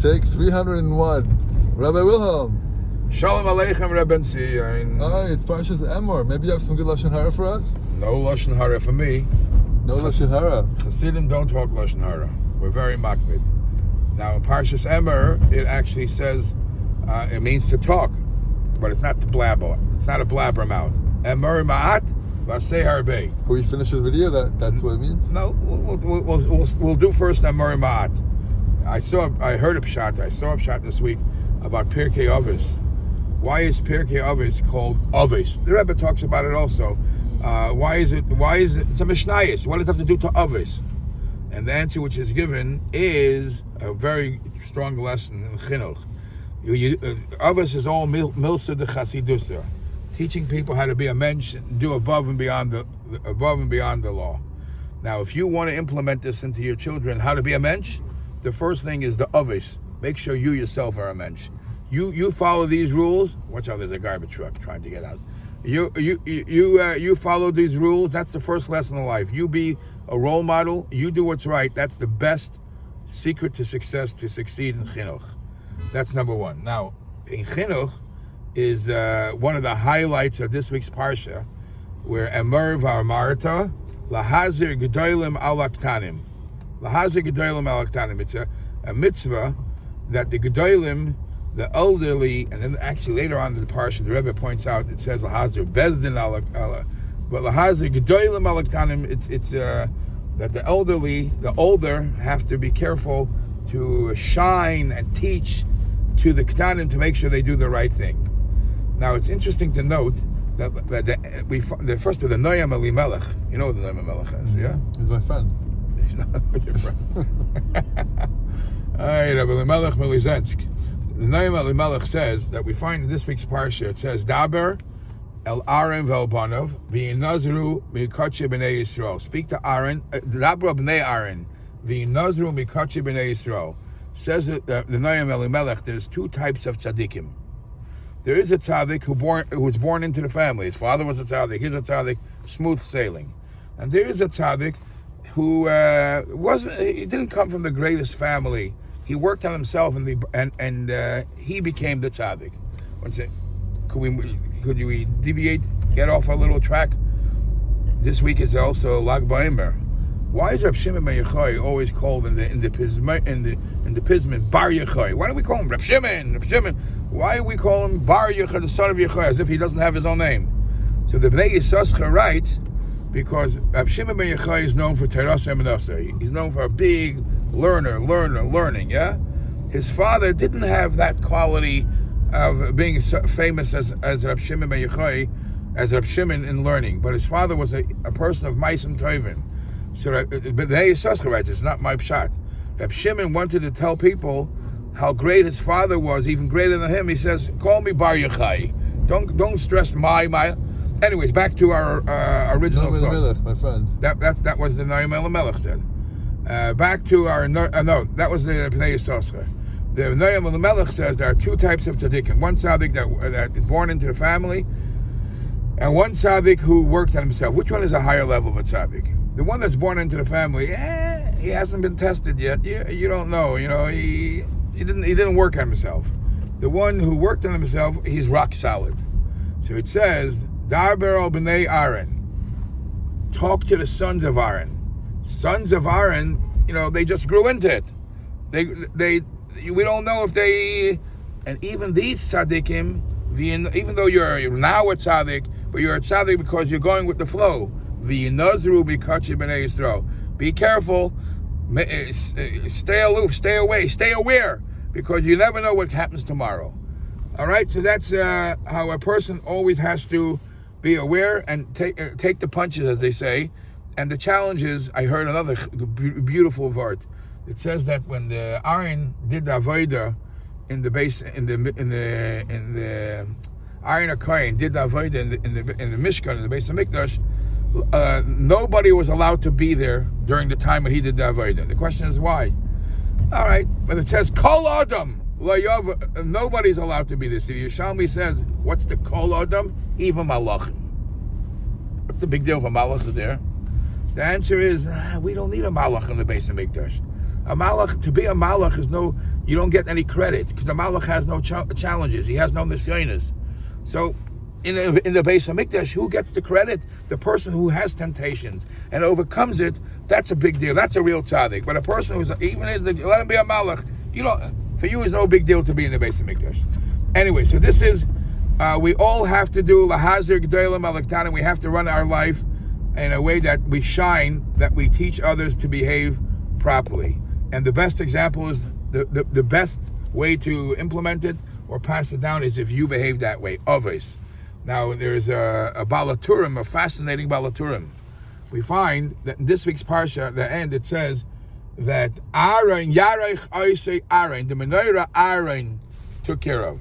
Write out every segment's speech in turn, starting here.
Take 301. Rabbi Wilhelm. Shalom Aleichem, Rebbe Tzvi. Hi, it's Parshas Emor. Maybe you have some good Lashon Hara for us? No Lashon Hara for me. No Lashon Hara. Chassidim don't talk Lashon Hara. We're very makbid. Now in Parshas Emor, it actually says, it means to talk, but it's not to blabber. It's not a blabbermouth. Emor ma'at v'aseh harbe. Can we finish the video? That's what it means? No, we'll do first Emor ma'at. I heard a pshat. I saw a pshat this week about Pirkei Avos. Why is Pirkei Avos called Avos? The Rebbe talks about it also. Why is it? It's a Mishnayos. What does it have to do to Avos? And the answer which is given is a very strong lesson in Chinuch. Avos is all milsa de chasidusa, teaching people how to be a mensch, do above and beyond the law. Now, if you want to implement this into your children, how to be a mensch, the first thing is the Avos. Make sure you yourself are a mensch. You follow these rules. Watch out, there's a garbage truck trying to get out. You follow these rules. That's the first lesson in life. You be a role model. You do what's right. That's the best secret to success, to succeed in chinuch. That's number one. Now, in chinuch is one of the highlights of this week's parsha, where Emor v'amarta lahazir gedolim al aktanim. Lahazir gedolim al aktanim. It's a mitzvah that the gedolim, the elderly, and then actually later on in the parsha, the Rebbe points out, it says lahazir bezdin ala, but lahazir gedolim al aktanim. It's that the elderly, the older, have to be careful to shine and teach to the ktanim to make sure they do the right thing. Now it's interesting to note that the first of the Noam Elimelech. You know what the Noam Elimelech is, yeah? He's my friend. He's not your friend. All right, Rabbi Elimelech Milizensk. The Noam Elimelech says that we find in this week's parsha, it says, Daber el Aaron vel Banov v'yinazru mikatche b'nei Yisrael. Speak to Aaron, Daber b'nei Aaron v'yinazru mikatche b'nei Yisrael. Says that the Noam Elimelech, there's two types of tzaddikim. There is a tzaddik who was born into the family. His father was a tzaddik. He's a tzaddik, smooth sailing. And there is a tzaddik who he didn't come from the greatest family. He worked on himself, and he became the tzaddik. Could we deviate, get off a little track? This week is also Lag BaOmer. Why is Reb Shimon ben Yochai always called in the Pismin Bar Yochai? Why don't we call him Reb Shimon? Reb Shimon. Why do we call him Bar Yochai, the son of Yochai, as if he doesn't have his own name? So the Bnei Yissaschar writes, because Reb Shimon ben Yochai is known for Terasa Menasa. He's known for a big learning, yeah? His father didn't have that quality of being famous as Reb Shimon ben Yochai, as Reb Shimon in learning, but his father was a person of Maisim Tovim. So Bnei Yissaschar writes, it's not my pshat. Reb Shimon wanted to tell people how great his father was, even greater than him. He says, call me Bar Yochai. Don't stress my. Anyways, back to our original thought. Elimelech, my friend. That was the Noam Elimelech said. Back to our that was the Bnei Yissaschar. The Noam Elimelech says there are two types of tzaddikim. One tzaddik that is born into the family, and one tzaddik who worked on himself. Which one is a higher level of a tzaddik? The one that's born into the family, he hasn't been tested yet. You don't know. He didn't work on himself. The one who worked on himself, he's rock solid. So it says, Darber al b'nei Aaron. Talk to the sons of Aaron. Sons of Aaron, they just grew into it. We don't know if they, and even these tzaddikim, even though you're now a tzaddik, but you're a tzaddik because you're going with the flow. V'yinazru b'katche b'nei Yisrael. Be careful. Stay aloof. Stay away. Stay aware, because you never know what happens tomorrow. All right. So that's how a person always has to be aware and take the punches, as they say. And the challenge is, I heard another beautiful word. It says that when the Aaron did the avodah in the base in the Aaron HaKohen did the avodah in the Mishkan, in the base of Mikdash, nobody was allowed to be there during the time when he did the avodah. The question is why? All right, but it says Kol Adam Layav. Nobody's allowed to be there. So the Yerushalmi says, what's the Kol Adam? Even Malachim. What's the big deal if a Malach is there? The answer is, we don't need a Malach in the base of Mikdash. A Malach, to be a Malach is no, you don't get any credit because the Malach has no challenges. He has no nisyonis. So in the Beis HaMikdash, who gets the credit? The person who has temptations and overcomes it. That's a big deal. That's a real tzaddik. But a person who's let him be a Malach. For you, it's no big deal to be in the Beis HaMikdash. Anyway, so this is we all have to do lahazir g'dolim alaktanim. We have to run our life in a way that we shine, that we teach others to behave properly. And the best example is the best way to implement it or pass it down is if you behave that way. Always. Now there's a balaturim, a fascinating balaturim. We find that in this week's parsha, at the end, it says that Aaron Yarech Oisei Aaron, the menorah Aaron took care of.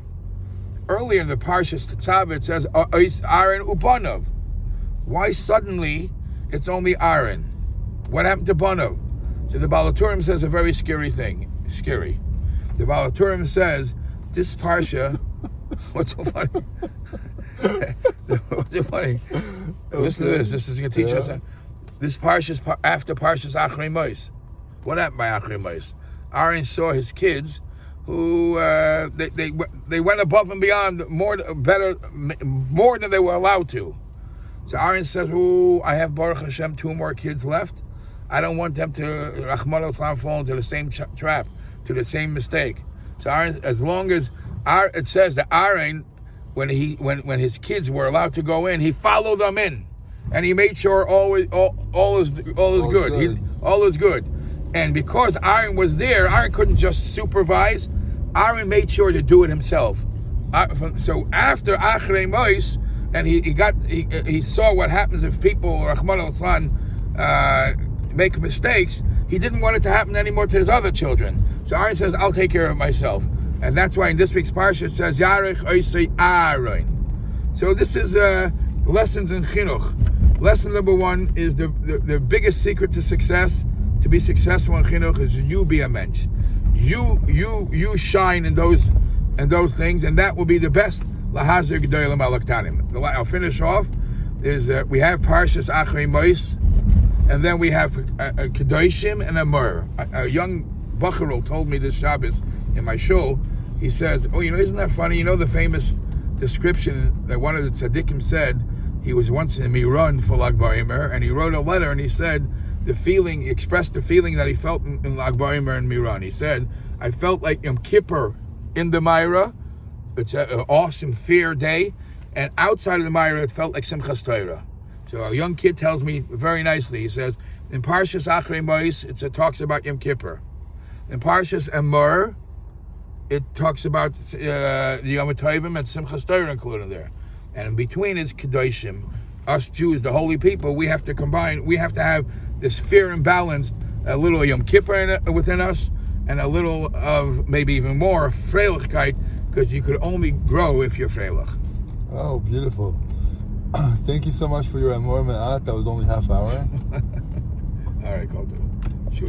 Earlier in the Parshas Tetzaveh, it says Aaron Ubanov. Why suddenly it's only Aaron? What happened to Banov? So the Balaturim says a very scary thing. Scary. The Balaturim says this Parsha. What's so funny? What's so funny? Listen to this. This is going to teach us. This Parsha is after Parshas Achrei Mos. What happened by Achrei Mos? Aaron saw his kids who they went above and beyond more than they were allowed to. So Aaron says, I have Baruch Hashem 2 more kids left. I don't want them to Rahman al-Islam fall into the same trap, to the same mistake. So Aaron, as long as it says that Aaron, when his kids were allowed to go in, he followed them in, and he made sure all is good. All is good. And because Aaron was there, Aaron couldn't just supervise. Aaron made sure to do it himself. So after Achrei Mos, and he saw what happens if people, Rahman al-Islam, make mistakes. He didn't want it to happen anymore to his other children. So Aaron says, I'll take care of it myself. And that's why in this week's parsha it says, Yarech Oisei Aaron. So this is lessons in chinuch. Lesson number 1 is the biggest secret to success. To be successful in chinuch is you be a mensch. You shine in those things, and that will be the best. Lahazir g'dolim alaktanim. I'll finish off. Is we have Parshas Achrei Mos, and then we have a Kedoshim and Amor. A young Bacharul told me this Shabbos in my shul. He says, isn't that funny? The famous description that one of the tzaddikim said. He was once in Miran for Lag BaOmer, and he wrote a letter, and he said he expressed the feeling that he felt in Lag BaOmer and Miran. He said, I felt like Yom Kippur in the Meira. It's an awesome, fair day, and outside of the Meira, it felt like Simchas Torah. So a young kid tells me very nicely. He says, in Parshas Achrei Mos, it talks about Yom Kippur. In Parshas Emor, it talks about the Yom Tovim and Simchas Torah included there. And in between is Kedoshim. Us Jews, the holy people, we have to combine. We have to have this fair and balanced, a little Yom Kippur within us, and a little of maybe even more Freilichkeit, because you could only grow if you're Freilich. Oh, beautiful. Thank you so much for your Amor Me'at. That was only half hour. All right, Kotel.